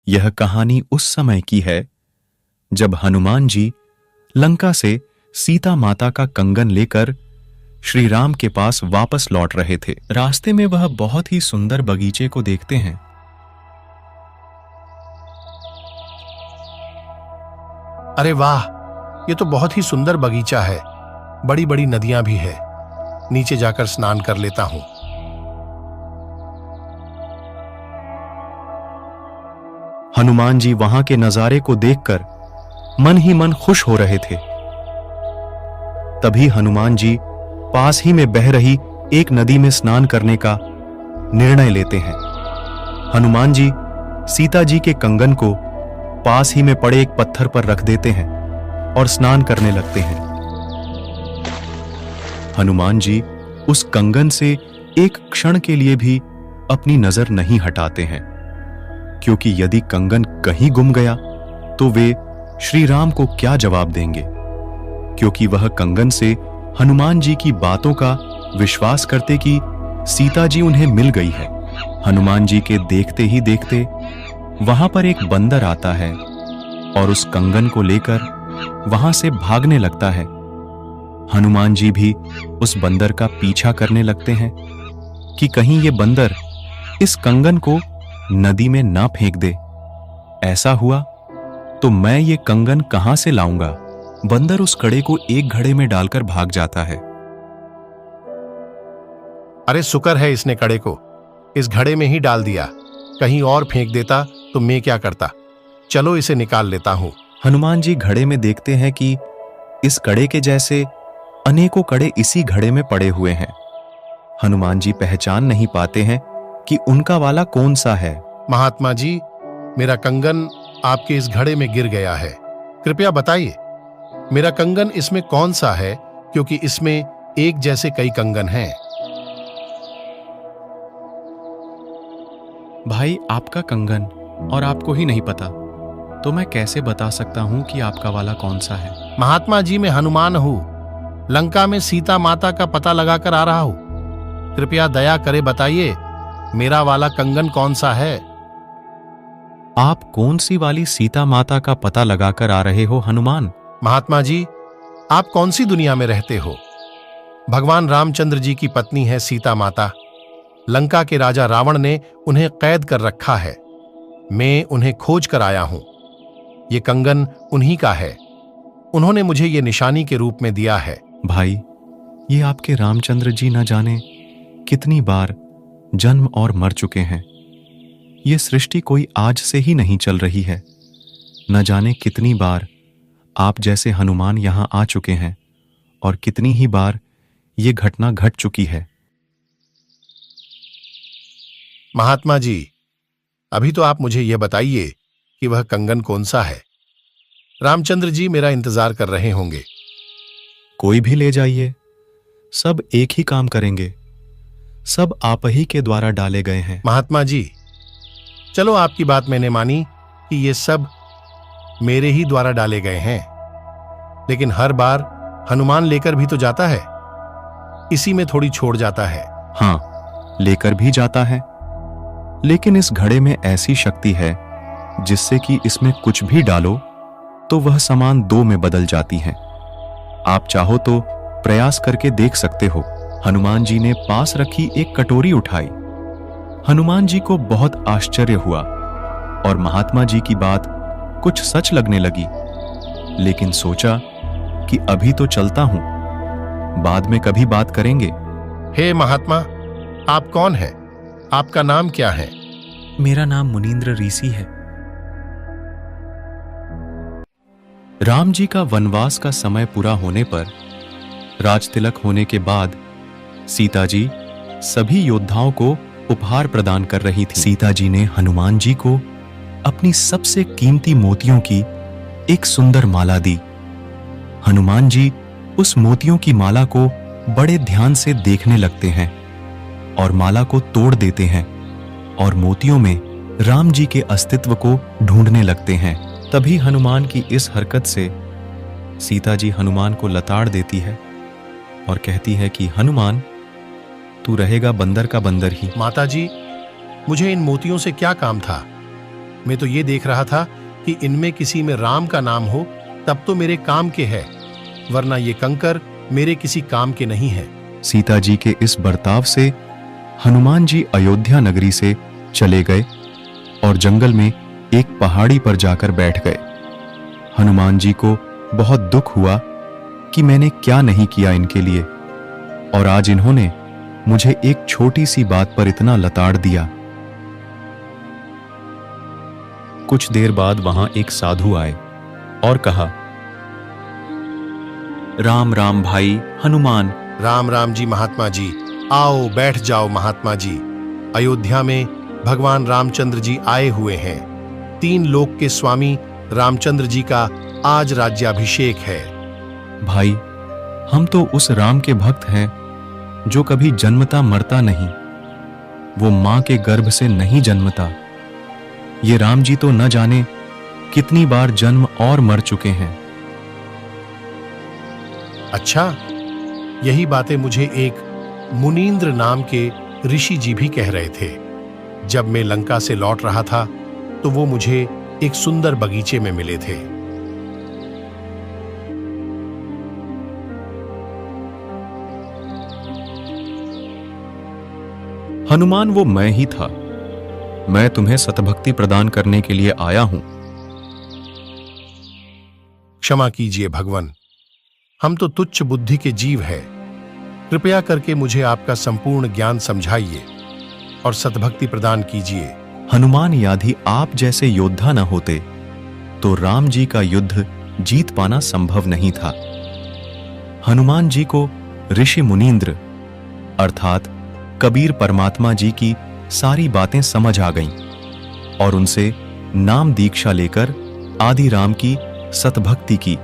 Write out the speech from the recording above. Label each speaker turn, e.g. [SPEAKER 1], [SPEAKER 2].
[SPEAKER 1] यह कहानी उस समय की है जब हनुमान जी लंका से सीता माता का कंगन लेकर श्री राम के पास वापस लौट रहे थे। रास्ते में वह बहुत ही सुंदर बगीचे को देखते हैं।
[SPEAKER 2] अरे वाह, ये तो बहुत ही सुंदर बगीचा है। बड़ी बड़ी नदियां भी है। नीचे जाकर स्नान कर लेता हूं।
[SPEAKER 1] हनुमान जी वहां के नजारे को देखकर मन ही मन खुश हो रहे थे। तभी हनुमान जी पास ही में बह रही एक नदी में स्नान करने का निर्णय लेते हैं। हनुमान जी सीता जी के कंगन को पास ही में पड़े एक पत्थर पर रख देते हैं और स्नान करने लगते हैं। हनुमान जी उस कंगन से एक क्षण के लिए भी अपनी नजर नहीं हटाते हैं, क्योंकि यदि कंगन कहीं गुम गया तो वे श्री राम को क्या जवाब देंगे, क्योंकि वह कंगन से हनुमान जी की बातों का विश्वास करते कि सीता जी उन्हें मिल गई है। हनुमान जी के देखते ही देखते वहां पर एक बंदर आता है और उस कंगन को लेकर वहां से भागने लगता है। हनुमान जी भी उस बंदर का पीछा करने लगते हैं कि कहीं ये बंदर इस कंगन को नदी में ना फेंक दे। ऐसा हुआ तो मैं ये कंगन कहां से लाऊंगा। बंदर उस कड़े को एक घड़े में डालकर भाग जाता है।
[SPEAKER 2] अरे शुक्र है इसने कड़े को इस घड़े में ही डाल दिया। कहीं और फेंक देता तो मैं क्या करता। चलो इसे निकाल लेता हूं।
[SPEAKER 1] हनुमान जी घड़े में देखते हैं कि इस कड़े के जैसे अनेकों कड़े इसी घड़े में पड़े हुए हैं। हनुमान जी पहचान नहीं पाते हैं कि उनका वाला कौन सा है।
[SPEAKER 2] महात्मा जी, मेरा कंगन आपके इस घड़े में गिर गया है। कृपया बताइए मेरा कंगन इसमें कौन सा है, क्योंकि इसमें एक जैसे कई कंगन हैं।
[SPEAKER 1] भाई, आपका कंगन और आपको ही नहीं पता तो मैं कैसे बता सकता हूं कि आपका वाला कौन सा है।
[SPEAKER 2] महात्मा जी, मैं हनुमान हूं। लंका में सीता माता का पता लगाकर आ रहा हूं। कृपया दया करे बताइए मेरा वाला कंगन कौन सा है।
[SPEAKER 1] आप कौन सी वाली सीता माता का पता लगाकर आ रहे हो हनुमान?
[SPEAKER 2] महात्मा जी, आप कौन सी दुनिया में रहते हो? भगवान रामचंद्र जी की पत्नी है सीता माता। लंका के राजा रावण ने उन्हें कैद कर रखा है। मैं उन्हें खोज कर आया हूं। ये कंगन उन्हीं का है। उन्होंने मुझे ये निशानी के रूप में दिया है।
[SPEAKER 1] भाई, ये आपके रामचंद्र जी न जाने कितनी बार जन्म और मर चुके हैं। ये सृष्टि कोई आज से ही नहीं चल रही है। न जाने कितनी बार आप जैसे हनुमान यहां आ चुके हैं और कितनी ही बार ये घटना घट चुकी है।
[SPEAKER 2] महात्मा जी, अभी तो आप मुझे यह बताइए कि वह कंगन कौन सा है। रामचंद्र जी मेरा इंतजार कर रहे होंगे।
[SPEAKER 1] कोई भी ले जाइए, सब एक ही काम करेंगे। सब आप ही के द्वारा डाले गए हैं।
[SPEAKER 2] महात्मा जी, चलो आपकी बात मैंने मानी कि ये सब मेरे ही द्वारा डाले गए हैं, लेकिन हर बार हनुमान लेकर भी तो जाता है, इसी में थोड़ी छोड़ जाता है।
[SPEAKER 1] हाँ, लेकर भी जाता है, लेकिन इस घड़े में ऐसी शक्ति है जिससे कि इसमें कुछ भी डालो तो वह सामान दो में बदल जाती है। आप चाहो तो प्रयास करके देख सकते हो। हनुमान जी ने पास रखी एक कटोरी उठाई। हनुमान जी को बहुत आश्चर्य हुआ और महात्मा जी की बात कुछ सच लगने लगी, लेकिन सोचा कि अभी तो चलता हूं, बाद में कभी बात करेंगे।
[SPEAKER 2] हे महात्मा, आप कौन हैं? आपका नाम क्या है?
[SPEAKER 1] मेरा नाम मुनींद्र ऋषि है। राम जी का वनवास का समय पूरा होने पर, राजतिलक होने के बाद सीता जी सभी योद्धाओं को उपहार प्रदान कर रही थी। सीता जी ने हनुमान जी को अपनी सबसे कीमती मोतियों की एक सुंदर माला दी। हनुमान जी उस मोतियों की माला को बड़े ध्यान से देखने लगते हैं और माला को तोड़ देते हैं और मोतियों में राम जी के अस्तित्व को ढूंढने लगते हैं। तभी हनुमान की इस हरकत से सीता जी हनुमान को लताड़ देती है और कहती है कि हनुमान, तू रहेगा बंदर का बंदर ही।
[SPEAKER 2] माता जी, मुझे इन मोतियों से क्या काम था? मैं तो ये देख रहा था कि इनमें किसी में राम का नाम हो तब तो मेरे काम के है, वरना ये कंकर मेरे किसी काम के नहीं है।
[SPEAKER 1] सीता जी के इस बर्ताव से हनुमान जी अयोध्या नगरी से चले गए और जंगल में एक पहाड़ी पर जाकर बैठ गए। हनुमान जी को बहुत दुख हुआ कि मैंने क्या नहीं किया इनके लिए, और आज इन्होंने मुझे एक छोटी सी बात पर इतना लताड़ दिया। कुछ देर बाद वहां एक साधु आए और कहा, राम राम भाई हनुमान।
[SPEAKER 2] राम राम जी महात्मा जी, आओ बैठ जाओ महात्मा जी। अयोध्या में भगवान रामचंद्र जी आए हुए हैं। 3 लोक के स्वामी रामचंद्र जी का आज राज्याभिषेक है।
[SPEAKER 1] भाई, हम तो उस राम के भक्त हैं जो कभी जन्मता मरता नहीं, वो मां के गर्भ से नहीं जन्मता। ये राम जी तो न जाने कितनी बार जन्म और मर चुके हैं।
[SPEAKER 2] अच्छा, यही बातें मुझे एक मुनींद्र नाम के ऋषि जी भी कह रहे थे। जब मैं लंका से लौट रहा था तो वो मुझे एक सुंदर बगीचे में मिले थे।
[SPEAKER 1] हनुमान, वो मैं ही था। मैं तुम्हें सतभक्ति प्रदान करने के लिए आया हूं।
[SPEAKER 2] क्षमा कीजिए भगवान, हम तो तुच्छ बुद्धि के जीव हैं। कृपया करके मुझे आपका संपूर्ण ज्ञान समझाइए और सतभक्ति प्रदान कीजिए।
[SPEAKER 1] हनुमान, यदि आप जैसे योद्धा न होते तो राम जी का युद्ध जीत पाना संभव नहीं था। हनुमान जी को ऋषि मुनींद्र अर्थात कबीर परमात्मा जी की सारी बातें समझ आ गईं और उनसे नाम दीक्षा लेकर आदि राम की सतभक्ति की